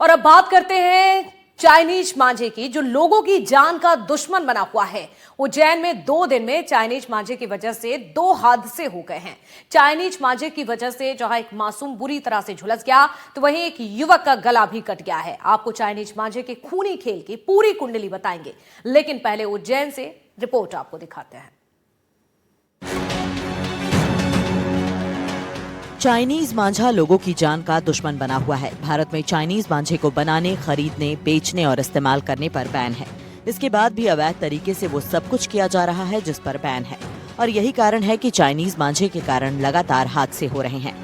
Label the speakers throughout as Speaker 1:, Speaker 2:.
Speaker 1: और अब बात करते हैं चाइनीज मांझे की, जो लोगों की जान का दुश्मन बना हुआ है। उज्जैन में 2 दिन में चाइनीज मांझे की वजह से 2 हादसे हो गए हैं। चाइनीज मांझे की वजह से जहां एक मासूम बुरी तरह से झुलस गया, तो वहीं एक युवक का गला भी कट गया है। आपको चाइनीज मांझे के खूनी खेल की पूरी कुंडली बताएंगे, लेकिन पहले उज्जैन से रिपोर्ट आपको दिखाते हैं।
Speaker 2: चाइनीज मांझा लोगों की जान का दुश्मन बना हुआ है। भारत में चाइनीज मांझे को बनाने, खरीदने, बेचने और इस्तेमाल करने पर बैन है। इसके बाद भी अवैध तरीके से वो सब कुछ किया जा रहा है जिस पर बैन है, और यही कारण है कि चाइनीज मांझे के कारण लगातार हादसे हो रहे हैं।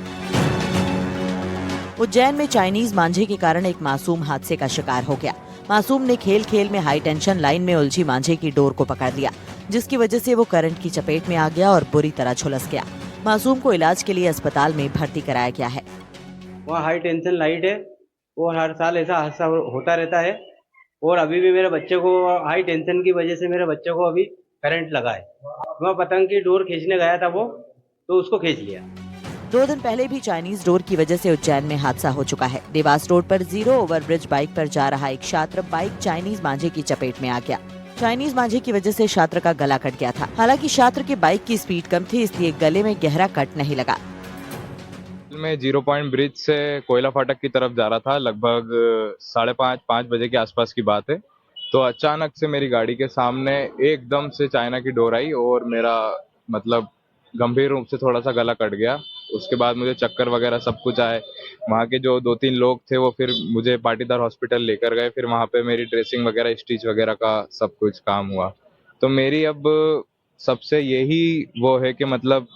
Speaker 2: उज्जैन में चाइनीज मांझे के कारण एक मासूम हादसे का शिकार हो गया। मासूम ने खेल खेल में हाई टेंशन लाइन में उलझी मांझे की डोर को पकड़ लिया, जिसकी वजह से वो करंट की चपेट में आ गया और बुरी तरह झुलस गया। मासूम को इलाज के लिए अस्पताल में भर्ती कराया गया है।
Speaker 3: वहाँ हाई टेंशन लाइट है और हर साल ऐसा हादसा होता रहता है। और अभी भी मेरे बच्चे को हाई टेंशन की वजह से मेरे बच्चे को अभी करंट लगा है। मैं पतंग की डोर खींचने गया था वो, तो उसको खींच लिया।
Speaker 2: 2 दिन पहले भी चाइनीज डोर की वजह से उज्जैन में हादसा हो चुका है। देवास रोड पर 0 ओवरब्रिज बाइक पर जा रहा एक छात्र बाइक चाइनीज मांझे की चपेट में आ गया। चाइनीज मांझे की वजह से छात्र का गला कट गया था। हालांकि छात्र के बाइक की स्पीड कम थी, इसलिए गले में गहरा कट नहीं लगा।
Speaker 4: मैं 0 पॉइंट ब्रिज से कोयला फाटक की तरफ जा रहा था। लगभग 5:30-5 बजे के आसपास की बात है। तो अचानक से मेरी गाड़ी के सामने एकदम से चाइना की डोर आई और मेरा मतलब गंभीर रूप से थोड़ा सा गला कट गया। उसके बाद मुझे चक्कर वगैरह सब कुछ आए। वहाँ के जो 2-3 लोग थे वो फिर मुझे पाटीदार हॉस्पिटल लेकर गए। फिर वहाँ पे मेरी ड्रेसिंग वगैरह, स्टिच वगैरह का सब कुछ काम हुआ। तो मेरी अब सबसे यही वो है कि मतलब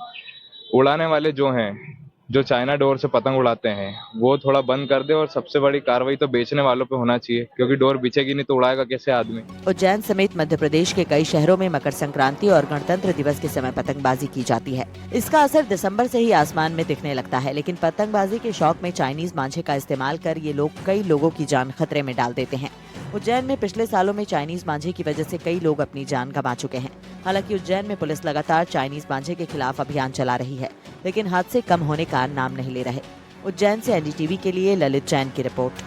Speaker 4: उड़ाने वाले जो हैं, जो चाइना डोर से पतंग उड़ाते हैं, वो थोड़ा बंद कर दे। और सबसे बड़ी कार्रवाई तो बेचने वालों पे होना चाहिए, क्योंकि डोर बिछेगी नहीं तो उड़ाएगा कैसे आदमी।
Speaker 2: उज्जैन समेत मध्य प्रदेश के कई शहरों में मकर संक्रांति और गणतंत्र दिवस के समय पतंगबाजी की जाती है। इसका असर दिसंबर से ही आसमान में दिखने लगता है, लेकिन पतंगबाजी के शौक में चाइनीज मांझे का इस्तेमाल कर ये लोग कई लोगों की जान खतरे में डाल देते हैं। उज्जैन में पिछले सालों में चाइनीज मांझे की वजह से कई लोग अपनी जान गंवा चुके हैं। हालांकि उज्जैन में पुलिस लगातार चाइनीज मांझे के खिलाफ अभियान चला रही है, लेकिन हादसे कम होने का नाम नहीं ले रहे। उज्जैन से एनडीटीवी के लिए ललित जैन की रिपोर्ट।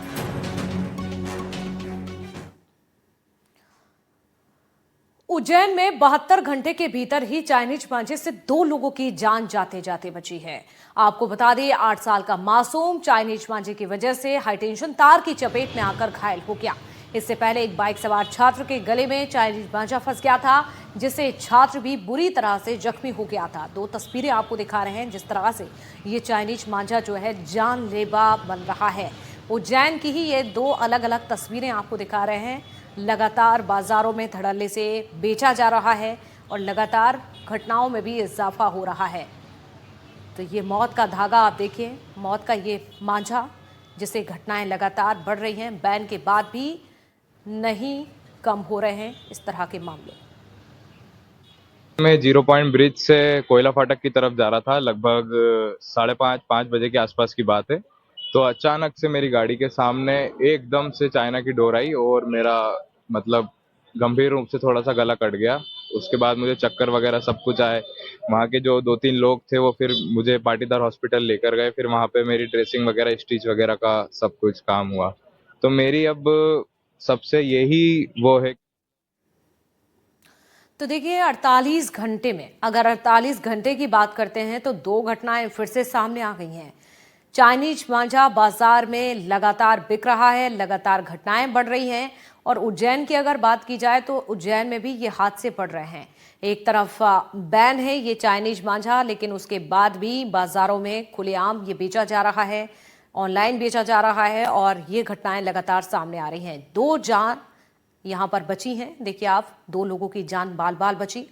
Speaker 1: उज्जैन में 72 घंटे के भीतर ही चाइनीज मांझे से 2 लोगों की जान जाते जाते बची है। आपको बता दें, 8 साल का मासूम चाइनीज मांझे की वजह से हाईटेंशन तार की चपेट में आकर घायल हो गया। इससे पहले एक बाइक सवार छात्र के गले में चाइनीज मांझा फंस गया था, जिससे छात्र भी बुरी तरह से जख्मी हो गया था। 2 तस्वीरें आपको दिखा रहे हैं जिस तरह से ये चाइनीज मांझा जो है जानलेवा बन रहा है। उज्जैन की ही ये 2 अलग अलग तस्वीरें आपको दिखा रहे हैं। लगातार बाजारों में धड़ल्ले से बेचा जा रहा है और लगातार घटनाओं में भी इजाफा हो रहा है। तो ये मौत का धागा आप देखिए, मौत का ये मांझा, जिससे घटनाएं लगातार बढ़ रही हैं। बैन के बाद भी नहीं कम हो रहे हैं इस तरह के मामले।
Speaker 4: मैं 0 पॉइंट ब्रिज से कोयला फाटक की तरफ जा रहा था। लगभग 5:30-5 बजे के आसपास की बात है। तो अचानक से मेरी गाड़ी के सामने एकदम से चाइना की डोर आई और मेरा मतलब गंभीर रूप से थोड़ा सा गला कट गया। उसके बाद मुझे चक्कर वगैरह सब कुछ आए। वहाँ के जो 2-3 लोग थे वो फिर मुझे पाटीदार हॉस्पिटल लेकर गए। फिर वहाँ पे मेरी ड्रेसिंग वगैरह, स्टिच वगैरह का सब कुछ काम हुआ। तो मेरी अब सबसे यही वो है।
Speaker 1: तो देखिए, 48 घंटे में, अगर 48 घंटे की बात करते हैं तो 2 घटनाएं फिर से सामने आ गई हैं। चाइनीज मांझा बाजार में लगातार बिक रहा है, लगातार घटनाएं बढ़ रही हैं। और उज्जैन की अगर बात की जाए तो उज्जैन में भी ये हादसे बढ़ रहे हैं। एक तरफ बैन है ये चाइनीज मांझा, लेकिन उसके बाद भी बाजारों में खुलेआम ये बेचा जा रहा है, ऑनलाइन बेचा जा रहा है, और ये घटनाएं लगातार सामने आ रही हैं। 2 जान यहाँ पर बची हैं। देखिए आप, 2 लोगों की जान बाल बाल बची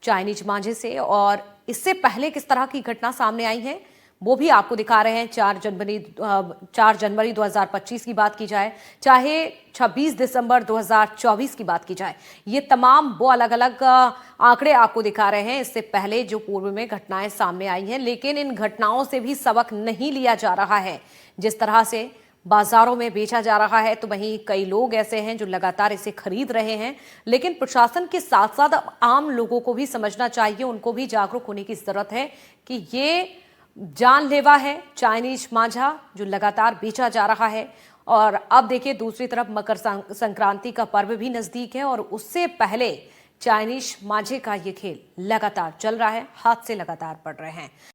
Speaker 1: चाइनीज मांझे से। और इससे पहले किस तरह की घटना सामने आई है वो भी आपको दिखा रहे हैं। 4 जनवरी 2025 की बात की जाए, चाहे 26 दिसंबर 2024 की बात की जाए, ये तमाम वो अलग अलग आंकड़े आपको दिखा रहे हैं। इससे पहले जो पूर्व में घटनाएं सामने आई हैं, लेकिन इन घटनाओं से भी सबक नहीं लिया जा रहा है। जिस तरह से बाजारों में बेचा जा रहा है, तो वहीं कई लोग ऐसे हैं जो लगातार इसे खरीद रहे हैं। लेकिन प्रशासन के साथ साथ आम लोगों को भी समझना चाहिए, उनको भी जागरूक होने की जरूरत है कि ये जानलेवा है चाइनीज मांझा जो लगातार बेचा जा रहा है। और अब देखिए दूसरी तरफ मकर संक्रांति का पर्व भी नजदीक है और उससे पहले चाइनीज मांझे का ये खेल लगातार चल रहा है, हादसे लगातार बढ़ रहे हैं।